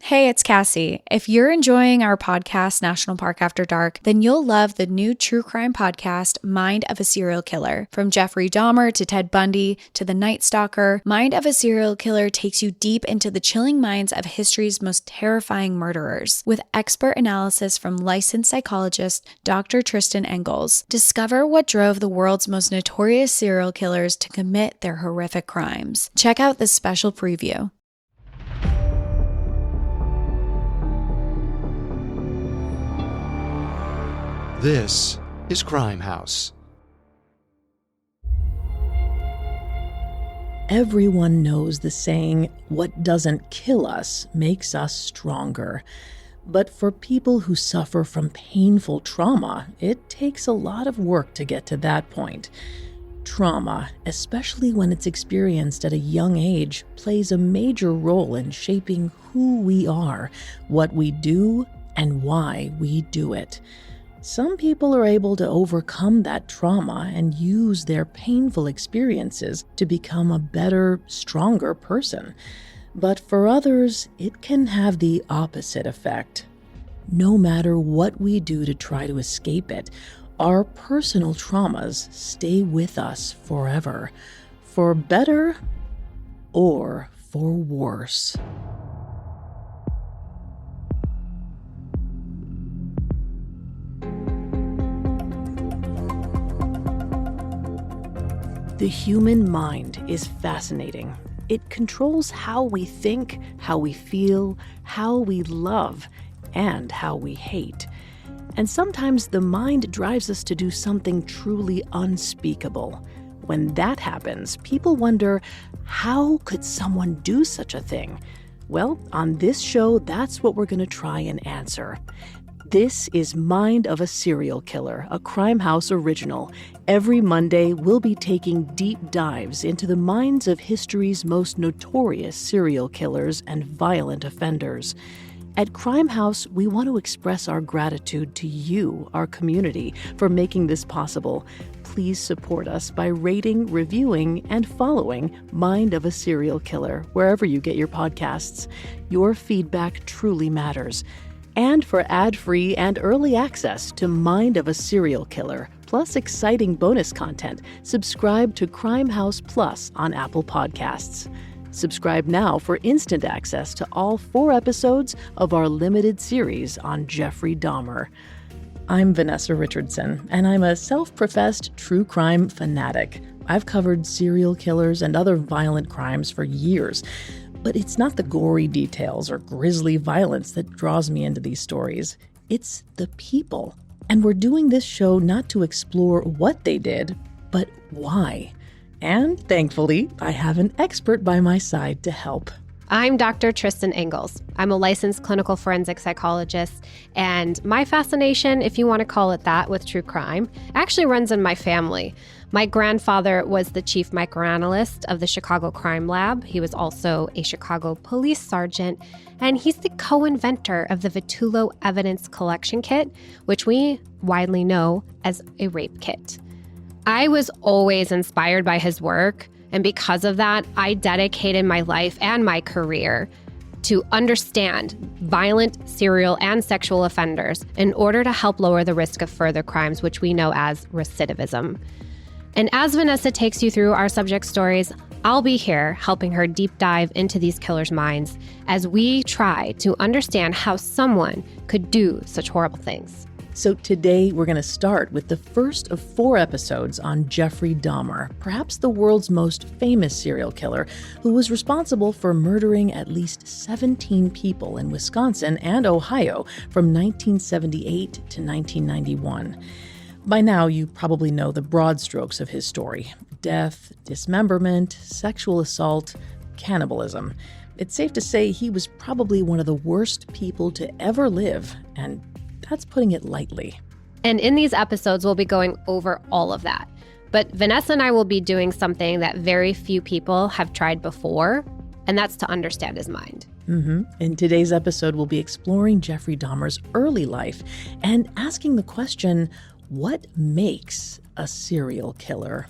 Hey, it's Cassie. If you're enjoying our podcast, National Park After Dark, then you'll love the new true crime podcast, Mind of a Serial Killer. From Jeffrey Dahmer to Ted Bundy to The Night Stalker, Mind of a Serial Killer takes you deep into the chilling minds of history's most terrifying murderers. With expert analysis from licensed psychologist Dr. Tristin Engels, discover what drove the world's most notorious serial killers to commit their horrific crimes. Check out this special preview. This is Crime House. Everyone knows the saying, "What doesn't kill us makes us stronger." But for people who suffer from painful trauma, it takes a lot of work to get to that point. Trauma, especially when it's experienced at a young age, plays a major role in shaping who we are, what we do, and why we do it. Some people are able to overcome that trauma and use their painful experiences to become a better, stronger person. But for others, it can have the opposite effect. No matter what we do to try to escape it, our personal traumas stay with us forever, for better or for worse. The human mind is fascinating. It controls how we think, how we feel, how we love, and how we hate. And sometimes the mind drives us to do something truly unspeakable. When that happens, people wonder, how could someone do such a thing? Well, on this show, that's what we're going to try and answer. This is Mind of a Serial Killer, a Crime House original. Every Monday, we'll be taking deep dives into the minds of history's most notorious serial killers and violent offenders. At Crime House, we want to express our gratitude to you, our community, for making this possible. Please support us by rating, reviewing, and following Mind of a Serial Killer wherever you get your podcasts. Your feedback truly matters. And for ad-free and early access to Mind of a Serial Killer, plus exciting bonus content, subscribe to Crime House Plus on Apple Podcasts. Subscribe now for instant access to all 4 episodes of our limited series on Jeffrey Dahmer. I'm Vanessa Richardson, and I'm a self-professed true crime fanatic. I've covered serial killers and other violent crimes for years. But it's not the gory details or grisly violence that draws me into these stories. It's the people. And we're doing this show not to explore what they did, but why. And thankfully, I have an expert by my side to help. I'm Dr. Tristin Engels. I'm a licensed clinical forensic psychologist, and my fascination, if you want to call it that, with true crime actually runs in my family. My grandfather was the chief microanalyst of the Chicago Crime Lab. He was also a Chicago police sergeant, and he's the co-inventor of the Vitullo Evidence Collection Kit, which we widely know as a rape kit. I was always inspired by his work, and because of that, I dedicated my life and my career to understand violent, serial, and sexual offenders in order to help lower the risk of further crimes, which we know as recidivism. And as Vanessa takes you through our subject stories, I'll be here helping her deep dive into these killers' minds as we try to understand how someone could do such horrible things. So today we're going to start with the first of 4 episodes on Jeffrey Dahmer, perhaps the world's most famous serial killer, who was responsible for murdering at least 17 people in Wisconsin and Ohio from 1978 to 1991. By now, you probably know the broad strokes of his story: death, dismemberment, sexual assault, cannibalism. It's safe to say he was probably one of the worst people to ever live, and that's putting it lightly. And in these episodes, we'll be going over all of that. But Vanessa and I will be doing something that very few people have tried before, and that's to understand his mind. In today's episode, we'll be exploring Jeffrey Dahmer's early life and asking the question, what makes a serial killer?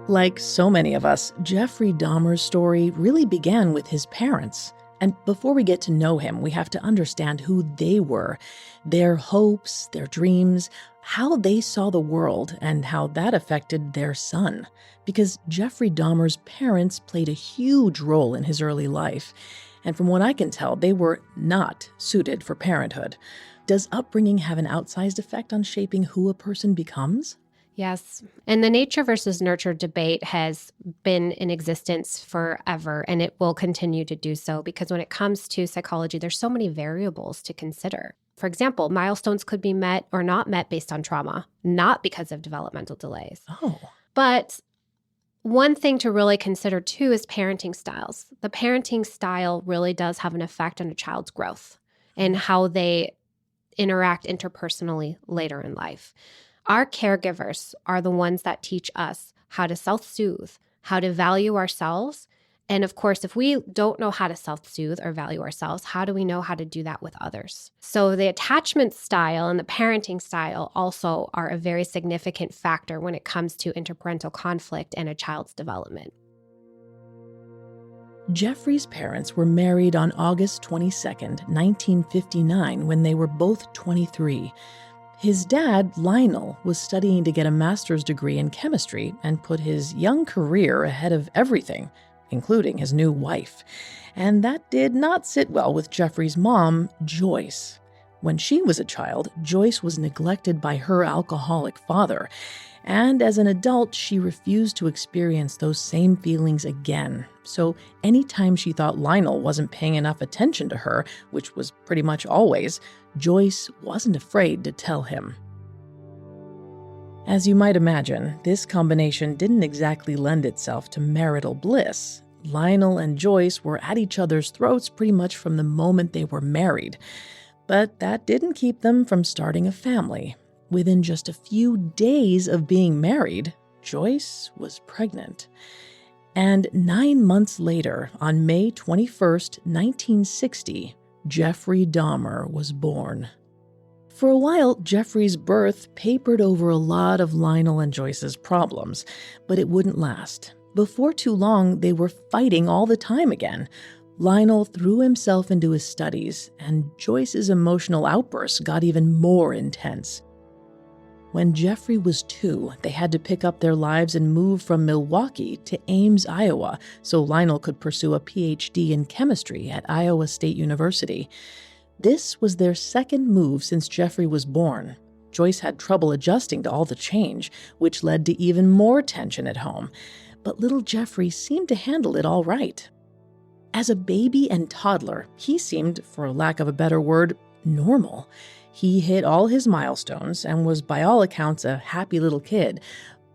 Like so many of us, Jeffrey Dahmer's story really began with his parents. And before we get to know him, we have to understand who they were, their hopes, their dreams, how they saw the world, and how that affected their son. Because Jeffrey Dahmer's parents played a huge role in his early life. And from what I can tell, they were not suited for parenthood. Does upbringing have an outsized effect on shaping who a person becomes? Yes. And the nature versus nurture debate has been in existence forever, and it will continue to do so because when it comes to psychology, there's so many variables to consider. For example, milestones could be met or not met based on trauma, not because of developmental delays. Oh. But one thing to really consider too is parenting styles. The parenting style really does have an effect on a child's growth and how they interact interpersonally later in life. Our caregivers are the ones that teach us how to self-soothe, how to value ourselves. And of course, if we don't know how to self-soothe or value ourselves, how do we know how to do that with others? So the attachment style and the parenting style also are a very significant factor when it comes to interparental conflict and a child's development. Jeffrey's parents were married on August 22nd, 1959, when they were both 23. His dad, Lionel, was studying to get a master's degree in chemistry and put his young career ahead of everything, including his new wife. And that did not sit well with Jeffrey's mom, Joyce. When she was a child, Joyce was neglected by her alcoholic father. And as an adult, she refused to experience those same feelings again. So anytime she thought Lionel wasn't paying enough attention to her, which was pretty much always, Joyce wasn't afraid to tell him. As you might imagine, this combination didn't exactly lend itself to marital bliss. Lionel and Joyce were at each other's throats pretty much from the moment they were married. But that didn't keep them from starting a family. Within just a few days of being married, Joyce was pregnant. And 9 months later, on May 21st, 1960, Jeffrey Dahmer was born. For a while, Jeffrey's birth papered over a lot of Lionel and Joyce's problems, but it wouldn't last. Before too long, they were fighting all the time again. Lionel threw himself into his studies, and Joyce's emotional outbursts got even more intense. When Jeffrey was 2, they had to pick up their lives and move from Milwaukee to Ames, Iowa, so Lionel could pursue a PhD in chemistry at Iowa State University. This was their second move since Jeffrey was born. Joyce had trouble adjusting to all the change, which led to even more tension at home. But little Jeffrey seemed to handle it all right. As a baby and toddler, he seemed, for lack of a better word, normal. He hit all his milestones and was, by all accounts, a happy little kid.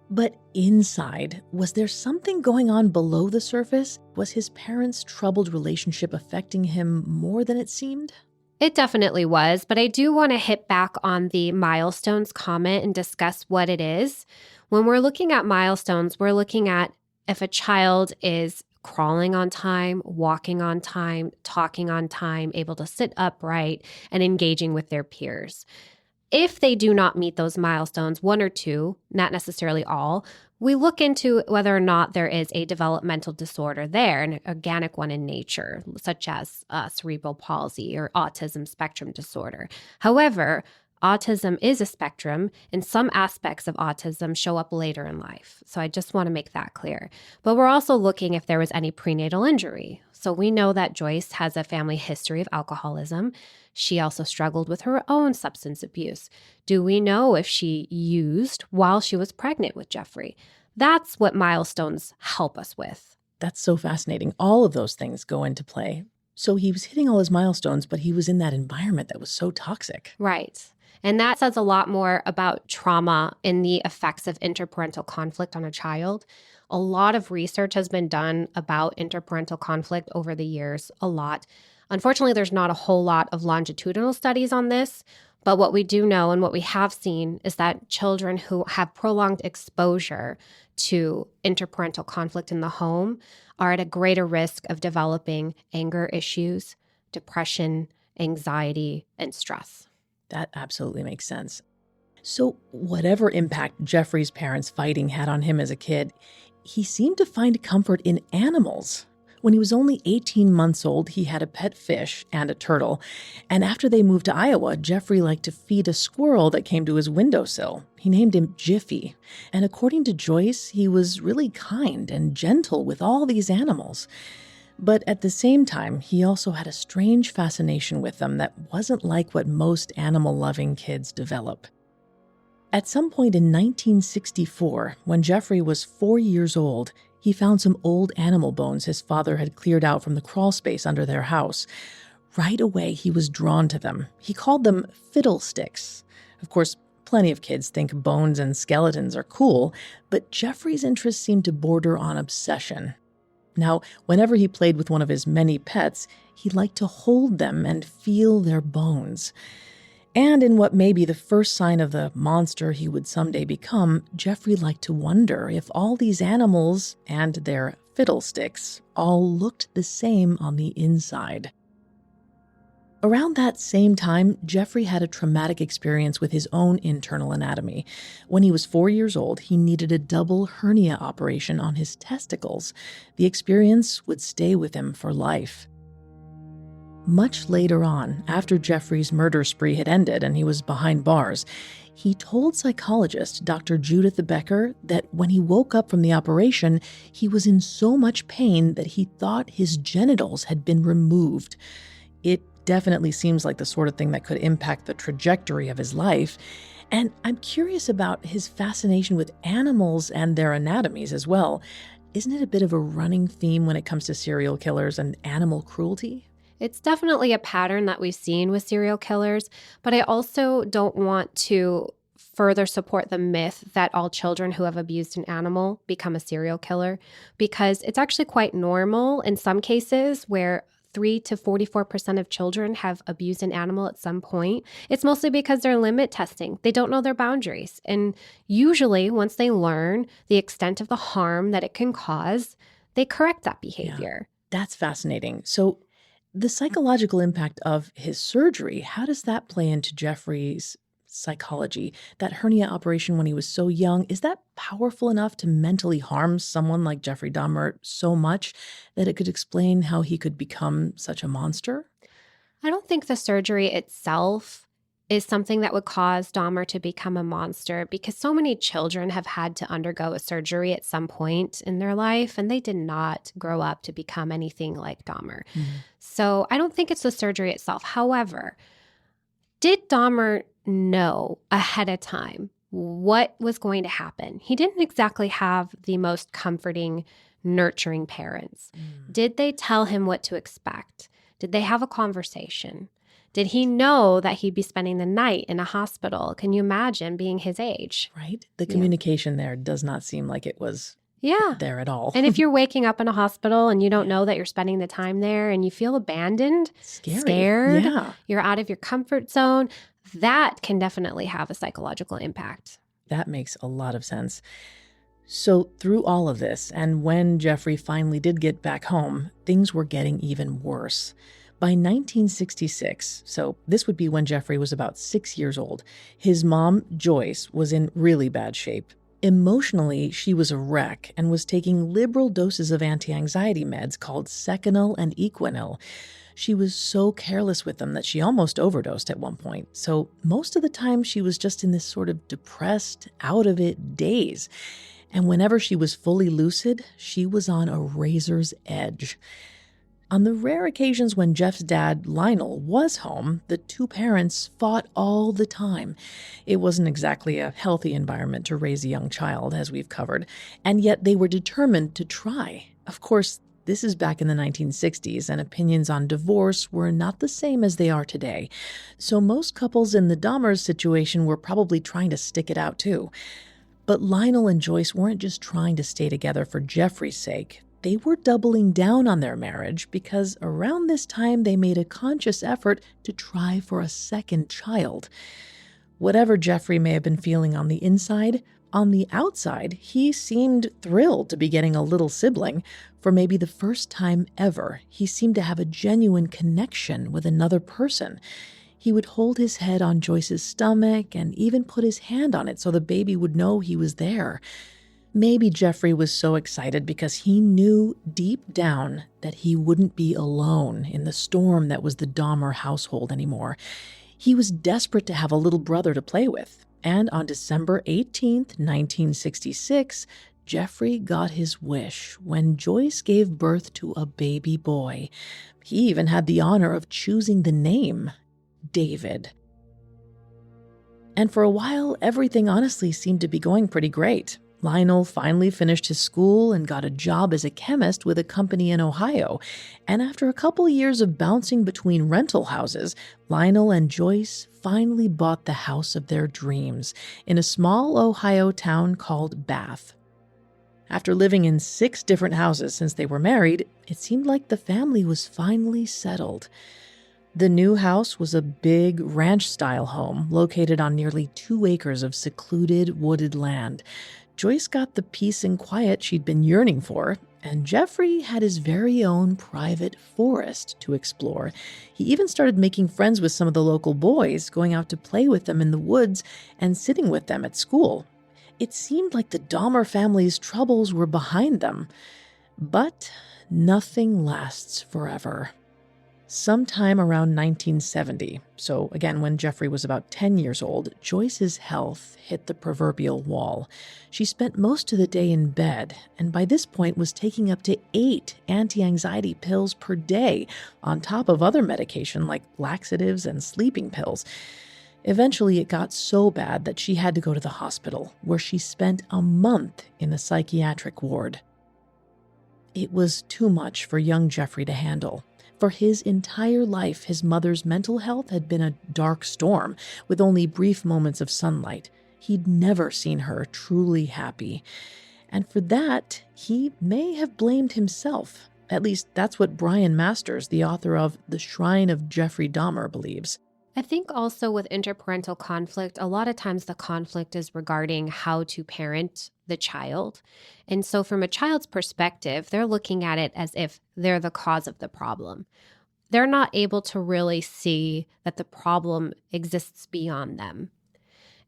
But inside, was there something going on below the surface? Was his parents' troubled relationship affecting him more than it seemed? It definitely was, but I do want to hit back on the milestones comment and discuss what it is. When we're looking at milestones, we're looking at if a child is crawling on time, walking on time, talking on time, able to sit upright, and engaging with their peers. If they do not meet those milestones, 1 or 2, not necessarily all, we look into whether or not there is a developmental disorder there, an organic one in nature, such as cerebral palsy or autism spectrum disorder. However, autism is a spectrum, and some aspects of autism show up later in life. So I just want to make that clear. But we're also looking if there was any prenatal injury. So we know that Joyce has a family history of alcoholism. She also struggled with her own substance abuse. Do we know if she used while she was pregnant with Jeffrey? That's what milestones help us with. That's so fascinating. All of those things go into play. So he was hitting all his milestones, but he was in that environment that was so toxic. Right. And that says a lot more about trauma and the effects of interparental conflict on a child. A lot of research has been done about interparental conflict over the years, a lot. Unfortunately, there's not a whole lot of longitudinal studies on this, but what we do know and what we have seen is that children who have prolonged exposure to interparental conflict in the home are at a greater risk of developing anger issues, depression, anxiety, and stress. That absolutely makes sense. So whatever impact Jeffrey's parents' fighting had on him as a kid, he seemed to find comfort in animals. When he was only 18 months old, he had a pet fish and a turtle. And after they moved to Iowa, Jeffrey liked to feed a squirrel that came to his windowsill. He named him Jiffy. And according to Joyce, he was really kind and gentle with all these animals. But at the same time, he also had a strange fascination with them that wasn't like what most animal-loving kids develop. At some point in 1964, when Jeffrey was 4 years old, he found some old animal bones his father had cleared out from the crawl space under their house. Right away, he was drawn to them. He called them fiddlesticks. Of course, plenty of kids think bones and skeletons are cool, but Jeffrey's interest seemed to border on obsession. Now, whenever he played with one of his many pets, he liked to hold them and feel their bones. And in what may be the first sign of the monster he would someday become, Jeffrey liked to wonder if all these animals and their fiddlesticks all looked the same on the inside. Around that same time, Jeffrey had a traumatic experience with his own internal anatomy. When he was 4 years old, he needed a double hernia operation on his testicles. The experience would stay with him for life. Much later on, after Jeffrey's murder spree had ended and he was behind bars, he told psychologist Dr. Judith Becker that when he woke up from the operation, he was in so much pain that he thought his genitals had been removed. It definitely seems like the sort of thing that could impact the trajectory of his life. And I'm curious about his fascination with animals and their anatomies as well. Isn't it a bit of a running theme when it comes to serial killers and animal cruelty? It's definitely a pattern that we've seen with serial killers, but I also don't want to further support the myth that all children who have abused an animal become a serial killer, because it's actually quite normal in some cases where 3 to 44% of children have abused an animal at some point. It's mostly because they're limit testing. They don't know their boundaries. And usually once they learn the extent of the harm that it can cause, they correct that behavior. Yeah, that's fascinating. So the psychological impact of his surgery, how does that play into Jeffrey's psychology? That hernia operation when he was so young, is that powerful enough to mentally harm someone like Jeffrey Dahmer so much that it could explain how he could become such a monster? I don't think the surgery itself is something that would cause Dahmer to become a monster, because so many children have had to undergo a surgery at some point in their life, and they did not grow up to become anything like Dahmer. Mm-hmm. So I don't think it's the surgery itself. However, did Dahmer know ahead of time what was going to happen? He didn't exactly have the most comforting, nurturing parents. Did they tell him what to expect? Did they have a conversation? Did he know that he'd be spending the night in a hospital? Can you imagine being his age? Right? The communication there does not seem like it was there at all. And if you're waking up in a hospital and you don't know that you're spending the time there and you feel abandoned, scared, you're out of your comfort zone, that can definitely have a psychological impact. That makes a lot of sense. So through all of this, and when Jeffrey finally did get back home, things were getting even worse. By 1966, so this would be when Jeffrey was about 6 years old, his mom, Joyce, was in really bad shape. Emotionally, she was a wreck and was taking liberal doses of anti-anxiety meds called Seconal and Equinil. She was so careless with them that she almost overdosed at one point. So most of the time, she was just in this sort of depressed, out-of-it daze. And whenever she was fully lucid, she was on a razor's edge. On the rare occasions when Jeff's dad, Lionel, was home, the two parents fought all the time. It wasn't exactly a healthy environment to raise a young child, as we've covered, and yet they were determined to try. Of course, this is back in the 1960s, and opinions on divorce were not the same as they are today. So most couples in the Dahmers situation were probably trying to stick it out too. But Lionel and Joyce weren't just trying to stay together for Jeffrey's sake. They were doubling down on their marriage because around this time they made a conscious effort to try for a second child. Whatever Jeffrey may have been feeling on the inside, on the outside, he seemed thrilled to be getting a little sibling. For maybe the first time ever, he seemed to have a genuine connection with another person. He would hold his head on Joyce's stomach and even put his hand on it so the baby would know he was there. maybe Jeffrey was so excited because he knew deep down that he wouldn't be alone in the storm that was the Dahmer household anymore. He was desperate to have a little brother to play with. And on December 18th, 1966, Jeffrey got his wish when Joyce gave birth to a baby boy. He even had the honor of choosing the name, David. And for a while, everything honestly seemed to be going pretty great. Lionel finally finished his school and got a job as a chemist with a company in Ohio. And after a couple years of bouncing between rental houses, Lionel and Joyce finally bought the house of their dreams in a small Ohio town called Bath. After living in 6 different houses since they were married, it seemed like the family was finally settled. The new house was a big ranch-style home located on nearly 2 acres of secluded wooded land. Joyce got the peace and quiet she'd been yearning for, and Jeffrey had his very own private forest to explore. He even started making friends with some of the local boys, going out to play with them in the woods and sitting with them at school. It seemed like the Dahmer family's troubles were behind them. But nothing lasts forever. Sometime around 1970, so again when Jeffrey was about 10 years old, Joyce's health hit the proverbial wall. She spent most of the day in bed, and by this point was taking up to 8 anti-anxiety pills per day, on top of other medication like laxatives and sleeping pills. Eventually, it got so bad that she had to go to the hospital, where she spent a month in the psychiatric ward. It was too much for young Jeffrey to handle. For his entire life, his mother's mental health had been a dark storm, with only brief moments of sunlight. He'd never seen her truly happy. And for that, he may have blamed himself. At least that's what Brian Masters, the author of The Shrine of Jeffrey Dahmer, believes. I think also with interparental conflict, a lot of times the conflict is regarding how to parent the child. And so from a child's perspective, they're looking at it as if they're the cause of the problem. They're not able to really see that the problem exists beyond them.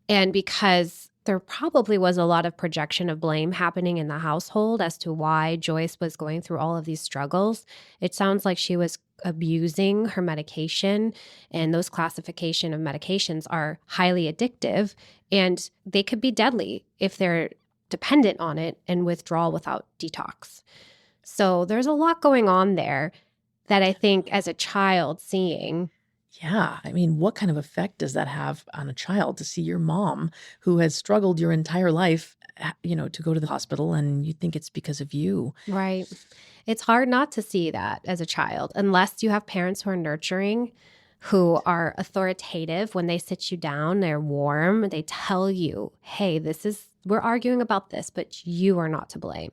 And because there probably was a lot of projection of blame happening in the household as to why Joyce was going through all of these struggles, it sounds like she was abusing her medication, and those classification of medications are highly addictive, and they could be deadly if they're dependent on it and withdrawal without detox. So there's a lot going on there that I think as a child seeing. Yeah, I mean, what kind of effect does that have on a child to see your mom, who has struggled your entire life, to go to the hospital and you think it's because of you? Right. It's hard not to see that as a child, unless you have parents who are nurturing, who are authoritative. When they sit you down, they're warm. They tell you, hey, we're arguing about this, but you are not to blame.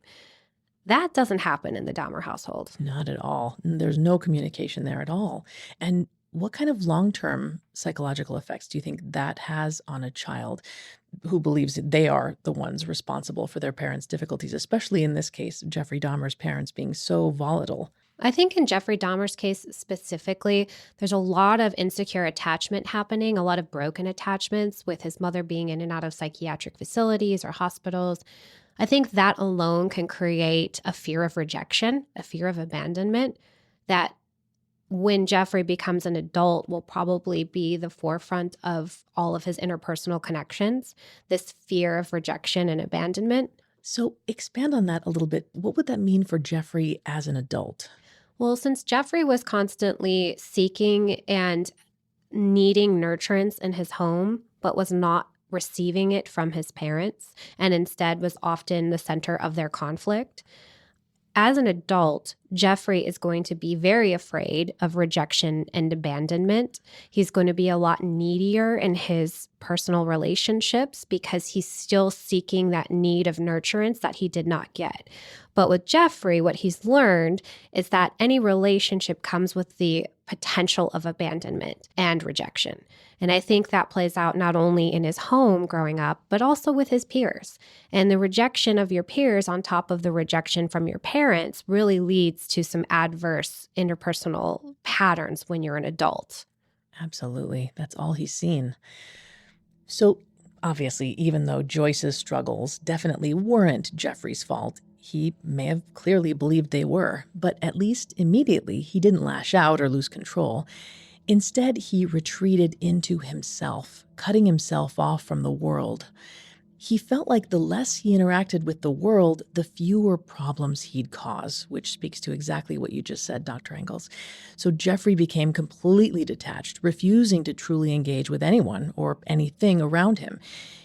That doesn't happen in the Dahmer household. Not at all. There's no communication there at all. And what kind of long-term psychological effects do you think that has on a child who believes that they are the ones responsible for their parents' difficulties, especially in this case, Jeffrey Dahmer's parents being so volatile? I think in Jeffrey Dahmer's case specifically, there's a lot of insecure attachment happening, a lot of broken attachments with his mother being in and out of psychiatric facilities or hospitals. I think that alone can create a fear of rejection, a fear of abandonment that when Jeffrey becomes an adult will probably be the forefront of all of his interpersonal connections, this fear of rejection and abandonment. So expand on that a little bit. What would that mean for Jeffrey as an adult? Well, since Jeffrey was constantly seeking and needing nurturance in his home, but was not receiving it from his parents, and instead was often the center of their conflict, as an adult, Jeffrey is going to be very afraid of rejection and abandonment. He's going to be a lot needier in his personal relationships because he's still seeking that need of nurturance that he did not get. But with Jeffrey, what he's learned is that any relationship comes with the potential of abandonment and rejection. And I think that plays out not only in his home growing up, but also with his peers. And the rejection of your peers on top of the rejection from your parents really leads to some adverse interpersonal patterns when you're an adult. Absolutely. That's all he's seen. So Obviously, even though Joyce's struggles definitely weren't Jeffrey's fault, he may have clearly believed they were, but at least immediately he didn't lash out or lose control. Instead, he retreated into himself, cutting himself off from the world. He felt like the less he interacted with the world, the fewer problems he'd cause, which speaks to exactly what you just said, Dr. Engels. So Jeffrey became completely detached, refusing to truly engage with anyone or anything around him.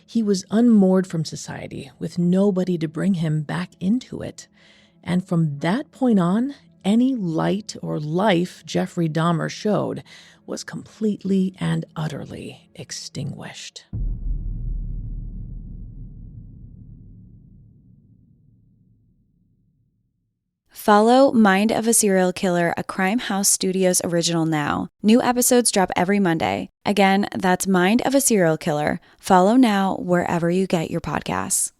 He was unmoored from society, with nobody to bring him back into it. And from that point on, any light or life Jeffrey Dahmer showed was completely and utterly extinguished. Follow Mind of a Serial Killer, a Crime House Studios original now. New episodes drop every Monday. Again, that's Mind of a Serial Killer. Follow now wherever you get your podcasts.